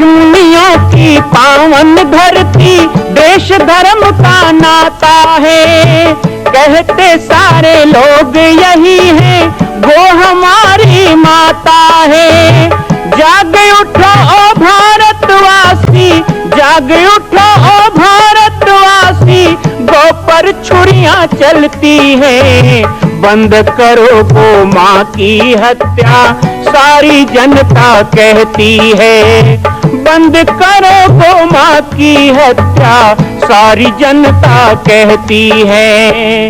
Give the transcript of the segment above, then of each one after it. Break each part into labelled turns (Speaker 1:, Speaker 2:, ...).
Speaker 1: ऋषिमुनियों की पावन धरती, देश धर्म का नाता है। कहते सारे लोग यही है, वो हमारी माता है। जाग उठो ओ भारतवासी, जाग उठो ओ भारतवासी, गौ पर छुरियां चलती हैं। बंद करो गौ माँ की हत्या, सारी जनता कहती है। बंद करो गौ माँ की हत्या, सारी जनता कहती है।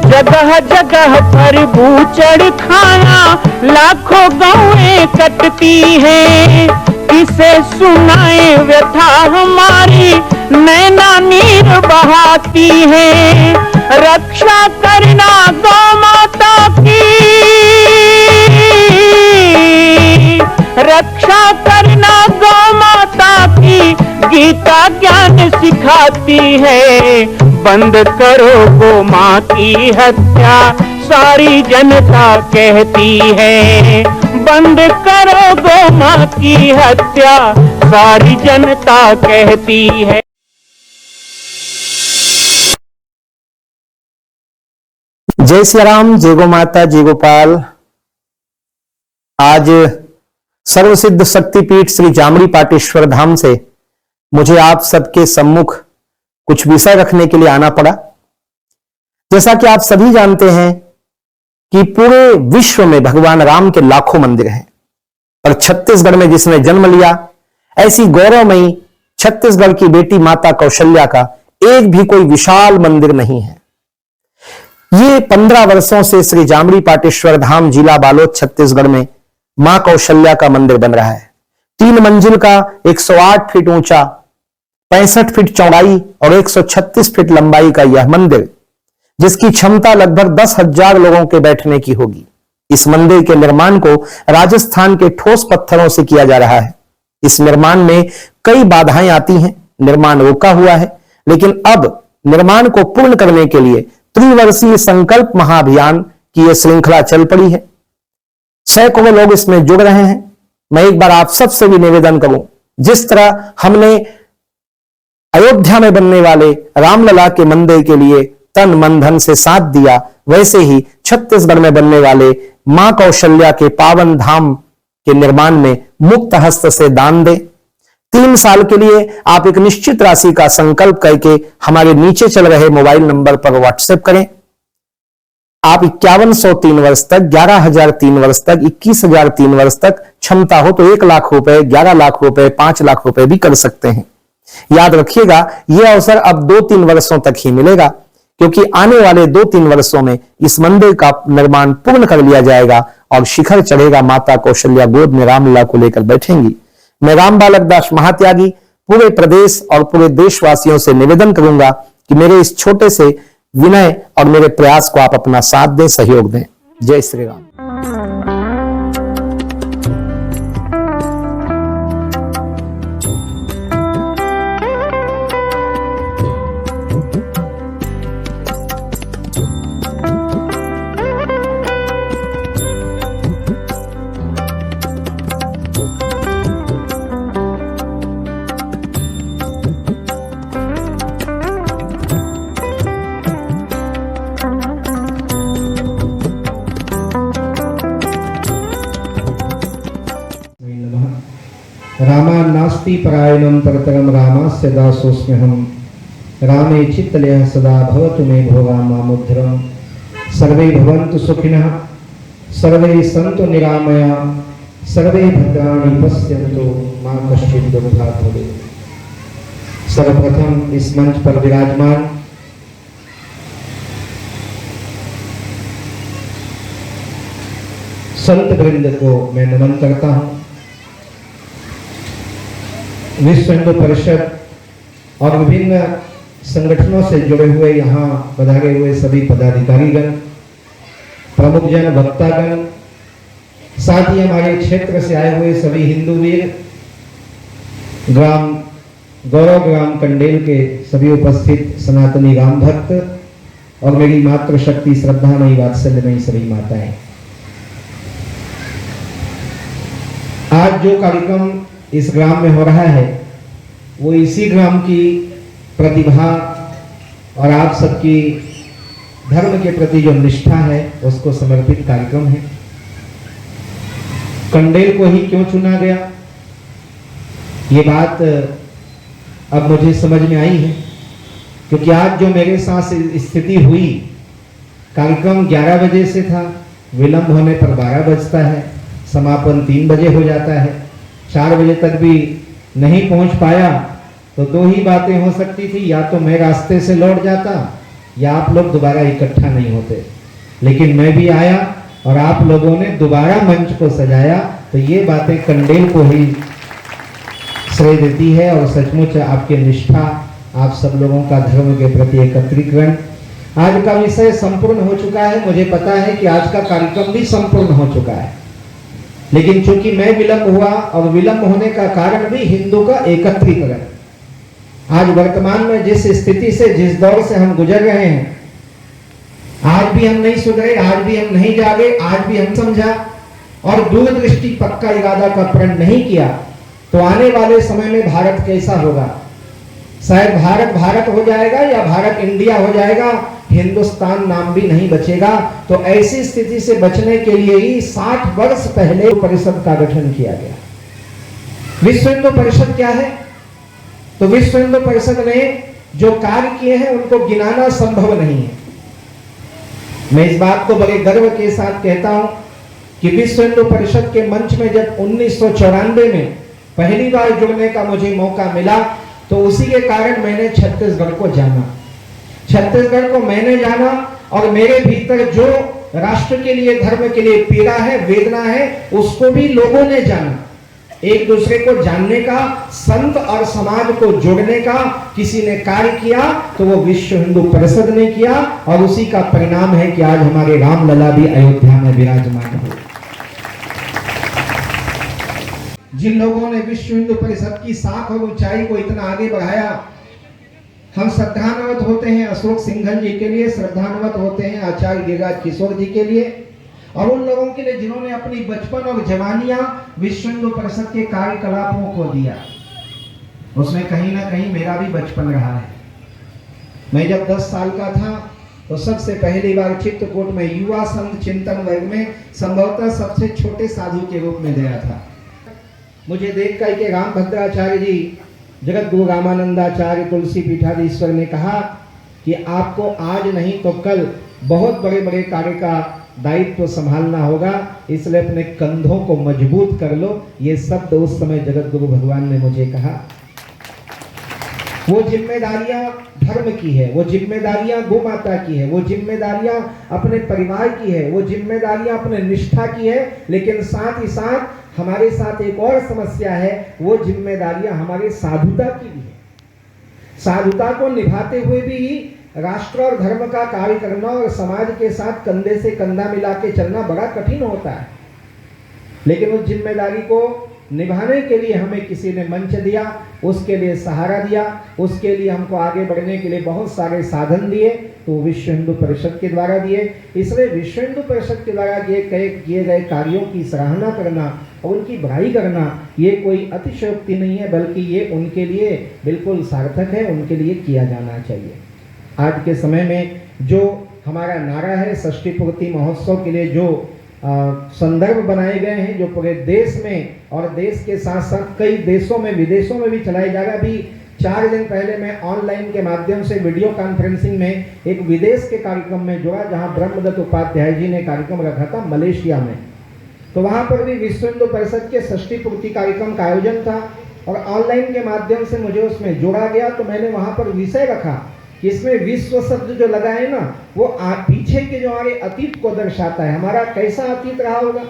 Speaker 1: जगह जगह पर बूचड़ खाना, लाखों गौएं कटती हैं। किसे सुनाए व्यथा हमारी, नैना नीर बहाती है। रक्षा करना गौ माता की, रक्षा करना गौ माता की, गीता ज्ञान सिखाती है। बंद करो गौ माँ की हत्या, सारी जनता कहती है। बंद करो गौ माँ की हत्या, सारी जनता कहती है।
Speaker 2: जय श्री राम, जय गो माता, जय गोपाल। आज सर्वसिद्ध शक्तिपीठ श्री जामड़ी पाटेश्वर धाम से मुझे आप सबके सम्मुख कुछ विषय रखने के लिए आना पड़ा। जैसा कि आप सभी जानते हैं कि पूरे विश्व में भगवान राम के लाखों मंदिर हैं, और छत्तीसगढ़ में जिसने जन्म लिया, ऐसी गौरवमयी छत्तीसगढ़ की बेटी माता कौशल्या का एक भी कोई विशाल मंदिर नहीं है। ये 15 वर्षों से श्री जामड़ी पाटेश्वर धाम, जिला बालोद, छत्तीसगढ़ में मां कौशल्या का मंदिर बन रहा है। 3 मंजिल का 108 फीट ऊंचा, 65 फीट चौड़ाई और 136 फीट लंबाई का यह मंदिर, जिसकी क्षमता लगभग 10,000 लोगों के बैठने की होगी। इस मंदिर के निर्माण को राजस्थान के ठोस पत्थरों से किया जा रहा है। इस निर्माण में कई बाधाएं आती हैं, निर्माण रुका हुआ है, लेकिन अब निर्माण को पूर्ण करने के लिए त्रिवर्षीय संकल्प महाअभियान की यह श्रृंखला चल पड़ी है। सैकड़ों लोग इसमें जुड़ रहे हैं। मैं एक बार आप सबसे भी निवेदन करूं, जिस तरह हमने अयोध्या में बनने वाले रामलला के मंदिर के लिए तन मन धन से साथ दिया, वैसे ही छत्तीसगढ़ में बनने वाले मां कौशल्या के पावन धाम के निर्माण में मुक्त हस्त से दान दें। 3 साल के लिए आप एक निश्चित राशि का संकल्प करके हमारे नीचे चल रहे मोबाइल नंबर पर व्हाट्सएप करें। आप 5100 3 वर्ष तक, 11,000 3 वर्ष तक, 21,000 3 वर्ष तक, क्षमता हो तो 1 लाख रुपए, 11 लाख रुपए, 5 लाख रुपए भी कर सकते हैं। याद रखिएगा, यह अवसर अब 2-3 वर्षों तक ही मिलेगा, क्योंकि आने वाले 2-3 वर्षों में इस मंदिर का निर्माण पूर्ण कर लिया जाएगा और शिखर चढ़ेगा। माता कौशल्या गोद में रामलला को लेकर बैठेंगी। मैं राम बालक दास महात्यागी पूरे प्रदेश और पूरे देशवासियों से निवेदन करूंगा कि मेरे इस छोटे से विनय और मेरे प्रयास को आप अपना साथ दें, सहयोग दें। जय श्री राम।
Speaker 3: रामा नास्ति परायणं परतरं रामास्य दासोऽस्म्यहं। रामे चित्तलयः सदा भवतु मे भोगा मामुद्धरम्। सर्वे भवन्तु सुखिनः, सर्वे सन्तु निरामया, सर्वे भद्राणि पश्यन्तु मा कश्चित् दुर्भाग् भवेत्। सर्वप्रथम इस मंच पर विराजमान संत वृंद को मैं नमन करता हूँ। विश्व हिंदू परिषद और विभिन्न संगठनों से जुड़े हुए यहाँ पधारे हुए सभी पदाधिकारीगण, प्रमुख जन, वक्तागण, साथ ही हमारे क्षेत्र से आए हुए सभी हिंदू वीर, ग्राम गौरव ग्राम कंडेल के सभी उपस्थित सनातनी राम भक्त और मेरी मातृशक्ति श्रद्धामयी वात्सल्यमयी सभी माताएं, आज जो कार्यक्रम इस ग्राम में हो रहा है वो इसी ग्राम की प्रतिभा और आप सबकी धर्म के प्रति जो निष्ठा है उसको समर्पित कार्यक्रम है। कंडेल को ही क्यों चुना गया, ये बात अब मुझे समझ में आई है, क्योंकि आज जो मेरे साथ स्थिति हुई, कार्यक्रम 11 बजे से था, विलंब होने पर 12 बजता है, समापन 3 बजे हो जाता है, 4 बजे तक भी नहीं पहुंच पाया तो दो ही बातें हो सकती थी, या तो मैं रास्ते से लौट जाता या आप लोग दोबारा इकट्ठा नहीं होते। लेकिन मैं भी आया और आप लोगों ने दोबारा मंच को सजाया, तो ये बातें कंडेल को ही श्रेय देती है। और सचमुच आपकी निष्ठा, आप सब लोगों का धर्म के प्रति एकत्रीकरण, आज का विषय संपूर्ण हो चुका है। मुझे पता है कि आज का कार्यक्रम भी संपूर्ण हो चुका है, लेकिन चूंकि मैं विलंब हुआ और विलंब होने का कारण भी हिंदू का एकत्रीकरण। आज वर्तमान में जिस स्थिति से, जिस दौर से हम गुजर रहे हैं, आज भी हम नहीं सुधरे, आज भी हम नहीं जागे, आज भी हम समझा और दूरदृष्टि पक्का इरादा का प्रण नहीं किया तो आने वाले समय में भारत कैसा होगा। शायद भारत भारत हो जाएगा या भारत इंडिया हो जाएगा, हिंदुस्तान नाम भी नहीं बचेगा। तो ऐसी स्थिति से बचने के लिए ही 60 वर्ष पहले परिषद का गठन किया गया। विश्व हिंदू परिषद क्या है? तो विश्व हिंदू परिषद ने जो कार्य किए हैं उनको गिनाना संभव नहीं है। मैं इस बात को बड़े गर्व के साथ कहता हूं कि विश्व हिंदू परिषद के मंच में जब 1994 में पहली बार जुड़ने का मुझे मौका मिला, तो उसी के कारण मैंने छत्तीसगढ़ को जाना। छत्तीसगढ़ को मैंने जाना और मेरे भीतर जो राष्ट्र के लिए, धर्म के लिए पीड़ा है, वेदना है, उसको भी लोगों ने जाना। एक दूसरे को जानने का, संत और समाज को जोड़ने का किसी ने कार्य किया तो वो विश्व हिंदू परिषद ने किया, और उसी का परिणाम है कि आज हमारे रामलला भी अयोध्या में विराजमान हो। जिन लोगों ने विश्व हिंदू परिषद की साख और ऊंचाई को इतना आगे बढ़ाया, हम श्रद्धान्वित होते हैं अशोक सिंघल जी के लिए, श्रद्धान्वित होते हैं आचार्य गिरिराज किशोर जी के लिए और उन लोगों के लिए जिन्होंने अपनी बचपन और जवानियां विश्व हिंदू परिषद के कार्यकलापों को दिया। उसमें कहीं ना कहीं मेरा भी बचपन रहा है। मैं जब 10 साल का था तो सबसे पहली बार चित्रकूट में युवा संत चिंतन वर्ग में संभवतः सबसे छोटे साधु के रूप में गया था। मुझे देख कर के राम भद्राचार्य जी, जगत गुरु रामानंदाचार्य तुलसी पीठाधीश्वर ने कहा कि आपको आज नहीं तो कल बहुत बड़े बड़े कार्य का दायित्व संभालना होगा, इसलिए अपने कंधों को मजबूत कर लो। ये शब्द उस समय जगत गुरु भगवान ने मुझे कहा। वो जिम्मेदारियां धर्म की है, वो जिम्मेदारियां गौ माता की है, वो जिम्मेदारियां अपने परिवार की है, वो जिम्मेदारियां अपने निष्ठा की है, लेकिन साथ ही साथ हमारे साथ एक और समस्या है, वो जिम्मेदारियां हमारे साधुता की भी है। साधुता को निभाते हुए भी राष्ट्र और धर्म का कार्य करना और समाज के साथ कंधे से कंधा मिला के चलना बड़ा कठिन होता है, लेकिन उस जिम्मेदारी को निभाने के लिए हमें किसी ने मंच दिया, उसके लिए सहारा दिया, उसके लिए हमको आगे बढ़ने के लिए बहुत सारे साधन दिए, तो विश्व हिंदू परिषद के द्वारा दिए। इसलिए विश्व हिंदू परिषद के द्वारा किए गए कार्यों की सराहना करना और उनकी बड़ाई करना ये कोई अतिशयोक्ति नहीं है, बल्कि ये उनके लिए बिल्कुल सार्थक है, उनके लिए किया जाना चाहिए। आज के समय में जो हमारा नारा है, षष्ठी पूर्ति महोत्सव के लिए जो संदर्भ बनाए गए हैं, जो पूरे देश में और देश के साथ साथ कई देशों में, विदेशों में भी चलाए जा रहा है। अभी 4 दिन पहले मैं ऑनलाइन के माध्यम से वीडियो कॉन्फ्रेंसिंग में एक विदेश के कार्यक्रम में जुड़ा, जहां ब्रह्मदत्त उपाध्याय जी ने कार्यक्रम रखा था मलेशिया में। तो वहां पर भी विश्व हिंदू परिषद के षष्ठी पूर्ति कार्यक्रम का आयोजन था और ऑनलाइन के माध्यम से मुझे उसमें जोड़ा गया। तो मैंने वहां पर विषय रखा कि इसमें विश्व शब्द जो लगा है ना, वो पीछे के जो हमारे अतीत को दर्शाता है, हमारा कैसा अतीत रहा होगा।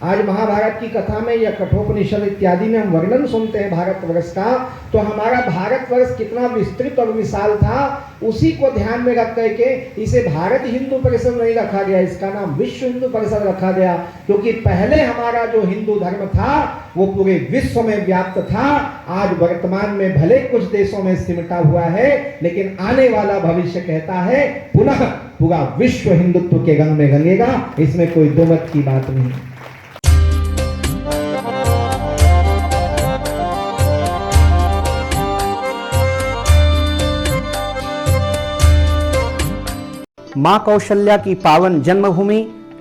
Speaker 3: आज महाभारत की कथा में या कठोपनिषद इत्यादि में हम वर्णन सुनते हैं भारतवर्ष का, तो हमारा भारतवर्ष कितना विस्तृत और विशाल था, उसी को ध्यान में रख करके इसे भारत हिंदू परिषद नहीं रखा गया, इसका नाम विश्व हिंदू परिषद रखा गया। क्योंकि पहले हमारा जो हिंदू धर्म था वो पूरे विश्व में व्याप्त था। आज वर्तमान में भले कुछ देशों में सिमटा हुआ है, लेकिन आने वाला भविष्य कहता है पुनः पूरा विश्व हिंदुत्व के रंग में रंगेगा, इसमें कोई दो मत की बात नहीं।
Speaker 2: मां कौशल्या की पावन जन्मभूमि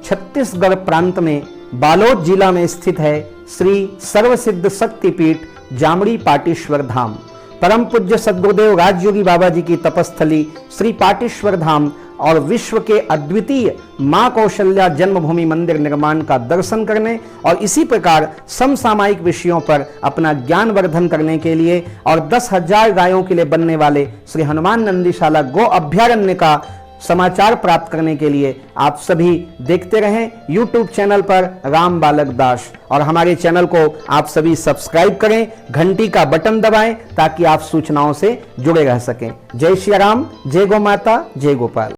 Speaker 2: छत्तीसगढ़ प्रांत में बालोद जिला में स्थित है श्री सर्वसिद्ध शक्तिपीठ जामड़ी पाटेश्वर धाम। परम पूज्य सद्गुरुदेव राजयोगी बाबा जी की तपस्थली श्री पाटेश्वर धाम और विश्व के अद्वितीय मां कौशल्या जन्मभूमि मंदिर निर्माण का दर्शन करने और इसी प्रकार समसामयिक विषयों पर अपना ज्ञानवर्धन करने के लिए और 10,000 गायों के लिए बनने वाले श्री हनुमान नंदीशाला गो अभ्यारण्य का समाचार प्राप्त करने के लिए आप सभी देखते रहें YouTube चैनल पर राम बालक दास, और हमारे चैनल को आप सभी सब्सक्राइब करें, घंटी का बटन दबाएं ताकि आप सूचनाओं से जुड़े रह सकें। जय श्री राम, जय गौ माता, जय गोपाल।